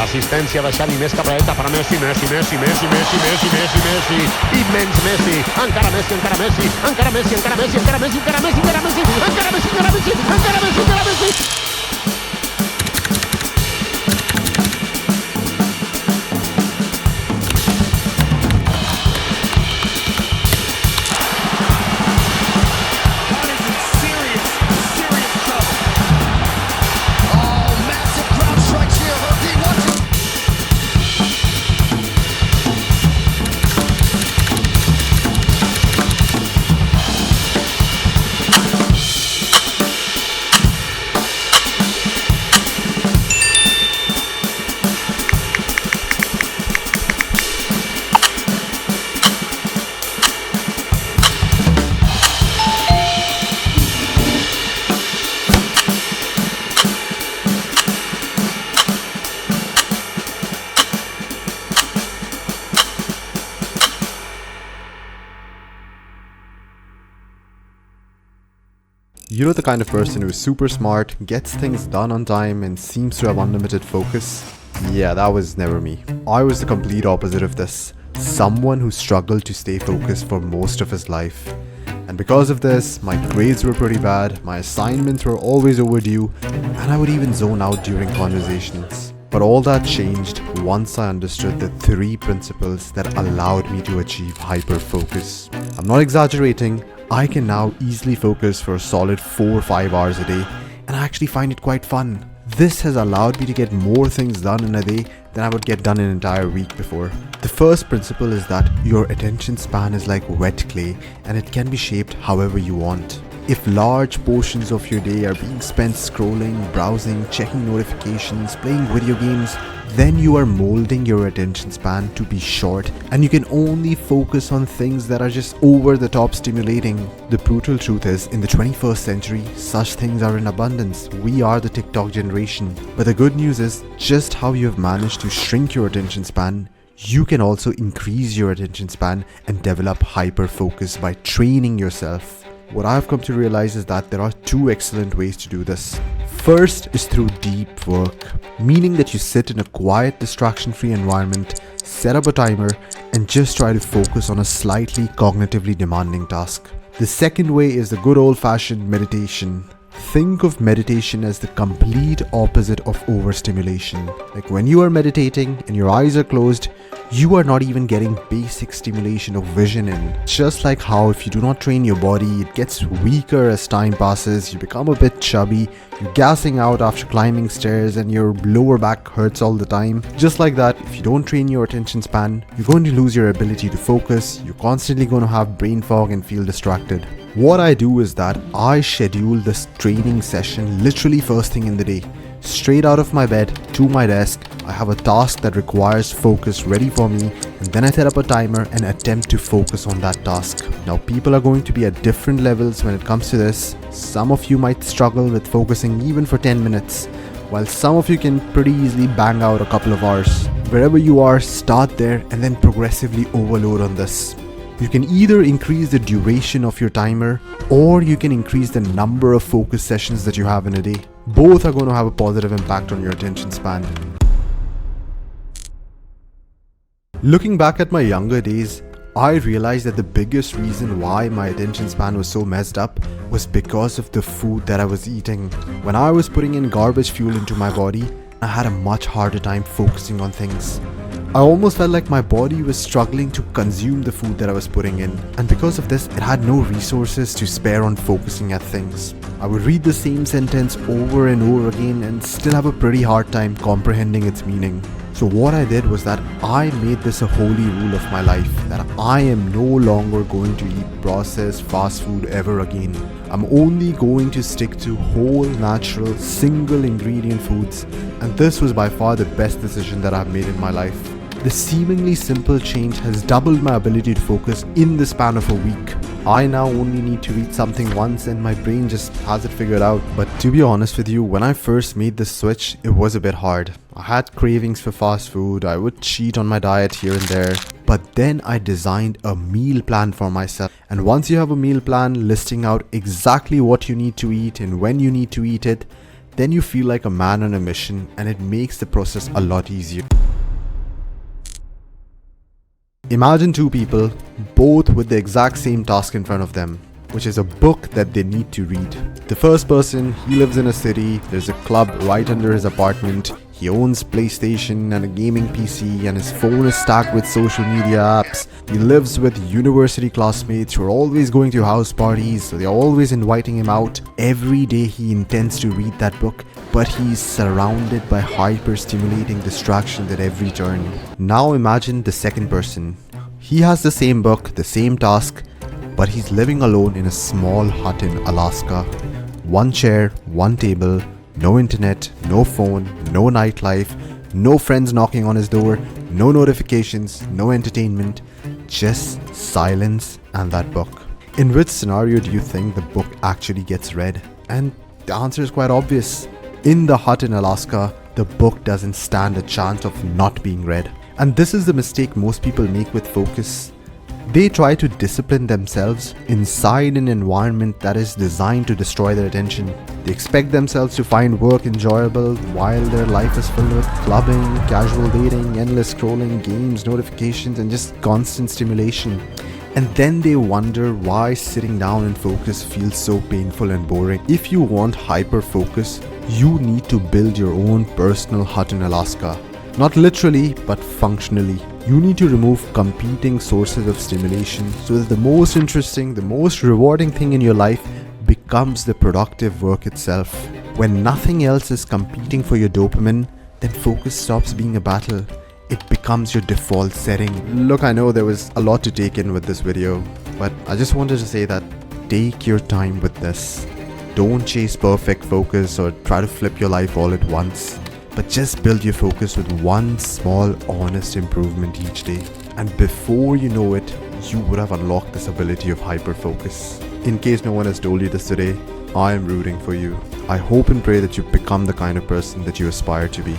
Assistència de Xavi, més cap a dreta per a Messi, Messi, Messi, Messi, Messi, Messi, Messi, Messi, immens Messi, encara Messi, encara Messi, encara Messi, encara Messi, encara Messi, encara Messi, encara Messi, encara Messi, encara Messi, encara Messi, encara Messi. You know the kind of person who is super smart, gets things done on time and seems to have unlimited focus? Yeah, that was never me. I was the complete opposite of this. Someone who struggled to stay focused for most of his life. And because of this, my grades were pretty bad, my assignments were always overdue, and I would even zone out during conversations. But all that changed once I understood the 3 principles that allowed me to achieve hyperfocus. I'm not exaggerating. I can now easily focus for a solid 4 or 5 hours a day, and I actually find it quite fun. This has allowed me to get more things done in a day than I would get done in an entire week before. The first principle is that your attention span is like wet clay and it can be shaped however you want. If large portions of your day are being spent scrolling, browsing, checking notifications, playing video games, then you are molding your attention span to be short and you can only focus on things that are just over the top stimulating. The brutal truth is, in the 21st century, such things are in abundance. We are the TikTok generation. But the good news is, just how you have managed to shrink your attention span, you can also increase your attention span and develop hyper focus by training yourself. What I've come to realize is that there are 2 excellent ways to do this. First is through deep work, meaning that you sit in a quiet, distraction-free environment, set up a timer, and just try to focus on a slightly cognitively demanding task. The second way is the good old-fashioned meditation. Think of meditation as the complete opposite of overstimulation. Like when you are meditating and your eyes are closed, you are not even getting basic stimulation of vision in. Just like how if you do not train your body, it gets weaker as time passes, you become a bit chubby, you're gassing out after climbing stairs and your lower back hurts all the time. Just like that, if you don't train your attention span, you're going to lose your ability to focus, you're constantly going to have brain fog and feel distracted. What I do is that I schedule this training session literally first thing in the day. Straight out of my bed to my desk, I have a task that requires focus ready for me, and then I set up a timer and attempt to focus on that task. Now, people are going to be at different levels when it comes to this. Some of you might struggle with focusing even for 10 minutes, while some of you can pretty easily bang out a couple of hours. Wherever you are, start there and then progressively overload on this. You can either increase the duration of your timer or you can increase the number of focus sessions that you have in a day. Both are going to have a positive impact on your attention span. Looking back at my younger days, I realized that the biggest reason why my attention span was so messed up was because of the food that I was eating. When I was putting in garbage fuel into my body, I had a much harder time focusing on things. I almost felt like my body was struggling to consume the food that I was putting in, and because of this, it had no resources to spare on focusing at things. I would read the same sentence over and over again and still have a pretty hard time comprehending its meaning. So what I did was that I made this a holy rule of my life, that I am no longer going to eat processed fast food ever again. I'm only going to stick to whole, natural, single ingredient foods, and this was by far the best decision that I've made in my life. The seemingly simple change has doubled my ability to focus in the span of a week. I now only need to eat something once and my brain just has it figured out. But to be honest with you, when I first made this switch, it was a bit hard. I had cravings for fast food, I would cheat on my diet here and there. But then I designed a meal plan for myself. And once you have a meal plan listing out exactly what you need to eat and when you need to eat it, then you feel like a man on a mission, and it makes the process a lot easier. Imagine two people, both with the exact same task in front of them, which is a book that they need to read. The first person, he lives in a city, there's a club right under his apartment, he owns PlayStation and a gaming PC, and his phone is stacked with social media apps. He lives with university classmates who are always going to house parties, so they're always inviting him out. Every day he intends to read that book, but he's surrounded by hyper-stimulating distractions at every turn. Now imagine the second person. He has the same book, the same task, but he's living alone in a small hut in Alaska. One chair, one table, no internet, no phone, no nightlife, no friends knocking on his door, no notifications, no entertainment, just silence and that book. In which scenario do you think the book actually gets read? And the answer is quite obvious. In the hut in Alaska, the book doesn't stand a chance of not being read. And this is the mistake most people make with focus. They try to discipline themselves inside an environment that is designed to destroy their attention. They expect themselves to find work enjoyable while their life is filled with clubbing, casual dating, endless scrolling, games, notifications, and just constant stimulation. And then they wonder why sitting down and focus feels so painful and boring. If you want hyper focus, you need to build your own personal hut in Alaska. Not literally, but functionally. You need to remove competing sources of stimulation so that the most interesting, the most rewarding thing in your life becomes the productive work itself. When nothing else is competing for your dopamine, then focus stops being a battle. It becomes your default setting. Look, I know there was a lot to take in with this video, but I just wanted to say that take your time with this. Don't chase perfect focus or try to flip your life all at once. But just build your focus with one small, honest improvement each day. And before you know it, you would have unlocked this ability of hyperfocus. In case no one has told you this today, I am rooting for you. I hope and pray that you become the kind of person that you aspire to be.